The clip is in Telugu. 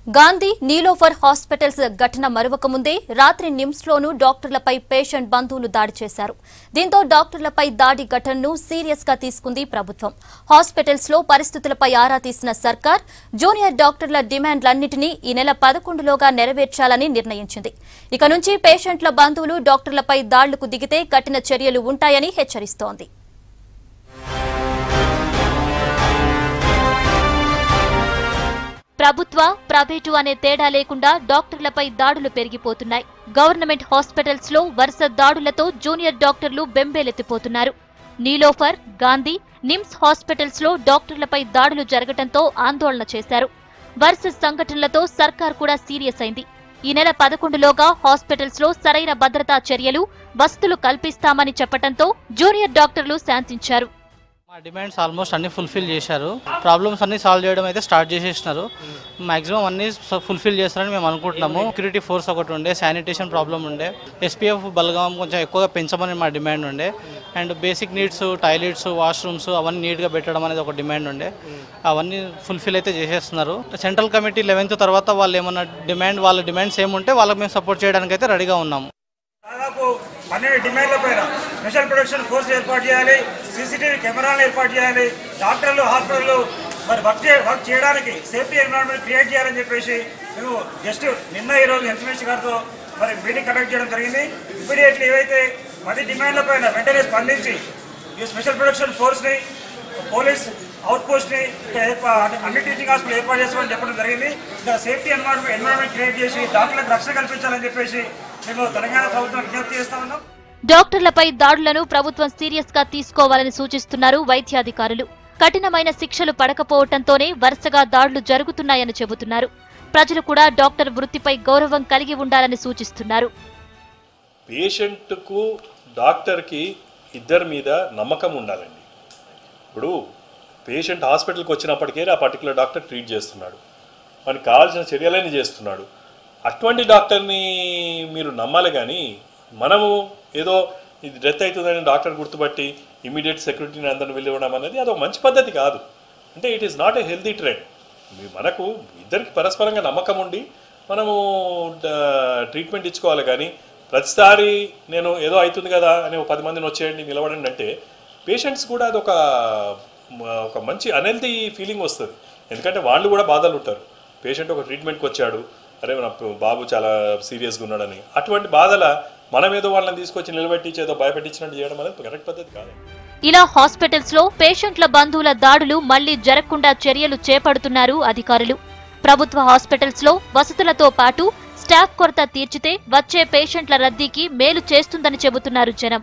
గాంధీ నీలోఫర్ హాస్పిటల్స్ ఘటన మరువక ముందే రాత్రి నిమ్స్లోనూ డాక్టర్లపై పేషెంట్ బంధువులు దాడి చేశారు. దీంతో డాక్టర్లపై దాడి ఘటనను సీరియస్ గా తీసుకుంది ప్రభుత్వం. హాస్పిటల్స్ లో పరిస్థితులపై ఆరా తీసిన సర్కార్ జూనియర్ డాక్టర్ల డిమాండ్లన్నింటినీ ఈ నెల 11లోగా నెరవేర్చాలని నిర్ణయించింది. ఇక నుంచి పేషెంట్ల బంధువులు డాక్టర్లపై దాడులకు దిగితే కఠిన చర్యలు ఉంటాయని హెచ్చరిస్తోంది. ప్రభుత్వ, ప్రైవేటు అనే తేడా లేకుండా డాక్టర్లపై దాడులు పెరిగిపోతున్నాయి. గవర్నమెంట్ హాస్పిటల్స్ లో వరుస దాడులతో జూనియర్ డాక్టర్లు బెంబేలెత్తిపోతున్నారు. నీలోఫర్, గాంధీ, నిమ్స్ హాస్పిటల్స్ లో డాక్టర్లపై దాడులు జరగడంతో ఆందోళన చేశారు. వరుస సంఘటనలతో సర్కార్ కూడా సీరియస్ అయింది. ఈ నెల 11లోగా హాస్పిటల్స్ లో సరైన భద్రతా చర్యలు, వసతులు కల్పిస్తామని చెప్పడంతో జూనియర్ డాక్టర్లు శాంతించారు. మా డిమాండ్స్ ఆల్మోస్ట్ అన్ని ఫుల్ఫిల్ చేశారు. ప్రాబ్లమ్స్ అన్ని సాల్వ్ చేయడం అయితే స్టార్ట్ చేసేసినారు. మాక్సిమం అన్ని ఫుల్ఫిల్ చేస్తారని మేము అనుకుంటున్నాము. సెక్యూరిటీ ఫోర్స్ ఒకటి ఉండే, శానిటేషన్ ప్రాబ్లం ఉండే, SPF బలగం కొంచెం ఎక్కువగా పెంచమని మా డిమాండ్ ఉండే, and basic needs, toilets, washrooms అవన్నీ నీట్గా పెట్టడం అనేది ఒక డిమాండ్ ఉండే. అవన్నీ ఫుల్ఫిల్ అయితే చేసేస్తున్నారు. సెంట్రల్ కమిటీ 11th తర్వాత వాళ్ళు ఏమన్నా వాళ్ళ డిమాండ్స్ ఏముంటే వాళ్ళకి మేము సపోర్ట్ చేయడానికి అయితే రెడీగా ఉన్నాము. దాదాపు 12 డిమాండ్ల పైన స్పెషల్ ప్రొటెక్షన్ ఫోర్స్ ఏర్పాటు చేయాలి, CCTV కెమెరాలు ఏర్పాటు చేయాలి, డాక్టర్లు, హాస్పిటల్లో మరి వర్క్ చేయడానికి సేఫ్టీ ఎన్విరాన్మెంట్ క్రియేట్ చేయాలని చెప్పేసి మేము జస్ట్ నిన్న ఈరోజు హెల్త్ మినిస్టర్ గారితో మరి మీటింగ్ కండక్ట్ చేయడం జరిగింది. ఇమీడియట్లీ ఏవైతే 10 డిమాండ్ల పైన వెంటనే స్పందించి ఈ స్పెషల్ ప్రొటెక్షన్ ఫోర్స్ని, పోలీస్ అవుట్ పోస్ట్ని అన్ని టీచింగ్ హాస్పిటల్ ఏర్పాటు చేస్తామని చెప్పడం జరిగింది. ఇంకా సేఫ్టీ ఎన్విరాన్మెంట్ క్రియేట్ చేసి డాక్టర్లకు రక్షణ కల్పించాలని చెప్పేసి మేము తెలంగాణ ప్రభుత్వం విజ్ఞప్తి చేస్తా ఉన్నాం. డాక్టర్లపై దాడులను ప్రభుత్వం సీరియస్ గా తీసుకోవాలని సూచిస్తున్నారు వైద్యాధికారులు. కఠినమైన శిక్షలు పడకపోవడంతోనే వరుసగా దాడులు జరుగుతున్నాయని చెబుతున్నారు. ప్రజలు కూడా డాక్టర్ వృత్తిపై గౌరవం కలిగి ఉండాలని సూచిస్తున్నారు. పేషెంట్కు, డాక్టర్కి ఇద్దరి మీద నమ్మకం ఉండాలండి. ఇప్పుడు పేషెంట్ హాస్పిటల్కి వచ్చినప్పటికే ఆ పర్టికులర్ డాక్టర్ ట్రీట్ చేస్తున్నాడు, మనకి కావాల్సిన చర్యలన్నీ చేస్తున్నాడు. అటువంటి డాక్టర్ని మీరు నమ్మాలి. కానీ మనము ఏదో ఇది డెత్ అవుతుందని డాక్టర్ గుర్తుపట్టి ఇమీడియట్ సెక్యూరిటీని అందరిని వెళ్ళివ్వడం అనేది అదొక మంచి పద్ధతి కాదు. అంటే it is not a healthy trend. మనకు ఇద్దరికి పరస్పరంగా నమ్మకం ఉండి మనము ట్రీట్మెంట్ ఇచ్చుకోవాలి. కానీ ప్రతిసారి నేను ఏదో అవుతుంది కదా అని 10 మందిని వచ్చేయండి, నిలబడండి అంటే పేషెంట్స్ కూడా అది ఒక మంచి అన్హెల్తీ ఫీలింగ్ వస్తుంది. ఎందుకంటే వాళ్ళు కూడా బాధలు ఉంటారు. పేషెంట్ ఒక ట్రీట్మెంట్కి వచ్చాడు, అరే మన బాబు చాలా సీరియస్గా ఉన్నాడని, అటువంటి బాధల మనం ఏదో వాళ్ళని తీసుకొచ్చి నిలబెట్టి ఏదో భయపెట్టించినట్టు చేయడం అనేది కరెక్ట్ పద్ధతి కాదు. ఇలా హాస్పిటల్స్ లో పేషెంట్ల బంధువుల దాడులు మళ్లీ జరగకుండా చర్యలు చేపడుతున్నారు అధికారులు. ప్రభుత్వ హాస్పిటల్స్ లో వసతులతో పాటు స్టాఫ్ కొరత తీర్చితే వచ్చే పేషెంట్ల రద్దీకి మేలు చేస్తుందని చెబుతున్నారు జనం.